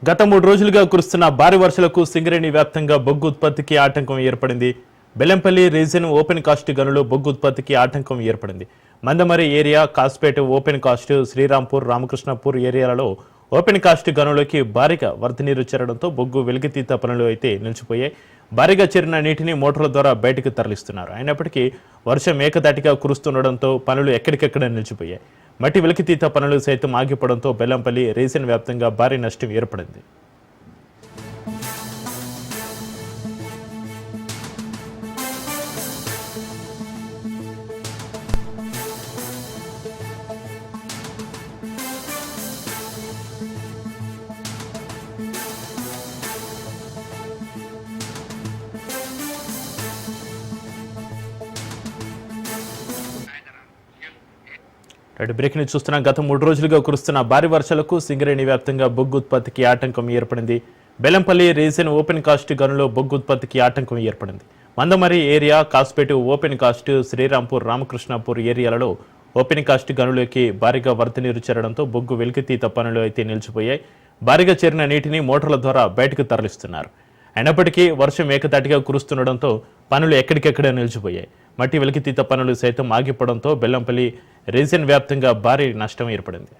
గత 3 రోజులుగా కురుస్తున్న భారీ వర్షాలకు సింగరేణి వ్యాప్తంగా బొగ్గు ఉత్పత్తికి ఆటంకం ఏర్పడింది. బెల్లంపల్లి రీజన్ ఓపెన్ కాస్ట్ గనులో బొగ్గు ఉత్పత్తికి ఆటంకం ఏర్పడింది. Mandamarri area, Kaspeta open cast, Srirampur, Ramakrishnapur ఏరియాలలో ఓపెన్ కాస్ట్ గనులోకి భారీగా వరద నీరు చేరడంతో బొగ్గు వెలికితీత పనులు అయితే నిలిచిపోయాయి. భారీగా చేరిన నీటిని మోటార్ల ద్వారా బయటకు తరలిస్తున్నారు. అయినప్పటికీ వర్షం ఏకదాటిగా కురుస్తుండడంతో పనులు ఎక్కడికెక్కడ నిలిచిపోయాయి. మట్టి వెలికితీత పనులు సైతం ఆగిపోవడంతో బెల్లంపల్లి రీజన్ వ్యాప్తంగా భారీ నష్టం ఏర్పడింది. బ్రేక్ని చూస్తున్నాం. గత 3 రోజులుగా కురుస్తున్న భారీ వర్షాలకు సింగరేణి వ్యాప్తంగా బొగ్గు ఉత్పత్తికి ఆటంకం ఏర్పడింది. బెల్లంపల్లి రీజన్ ఓపెన్ కాస్ట్ గనులో బొగ్గు ఉత్పత్తికి ఆటంకం ఏర్పడింది. Mandamarri area, Kaspeta open cast, Srirampur, Ramakrishnapur ఏరియాలలో ఓపెన్ కాస్ట్ గనులోకి భారీగా వరద నీరు చేరడంతో బొగ్గు వెలికితీత పనులు అయితే నిలిచిపోయాయి. భారీగా చేరిన నీటిని మోటార్ల ద్వారా బయటకు తరలిస్తున్నారు. అయినప్పటికీ వర్షం ఏకతాటిగా కురుస్తుండడంతో పనులు ఎక్కడికెక్కడ నిలిచిపోయాయి. మట్టి వెలికితీత పనులు సైతం ఆగిపోవడంతో బెల్లంపల్లి రీజన్ వ్యాప్తంగా భారీ నష్టం ఏర్పడింది.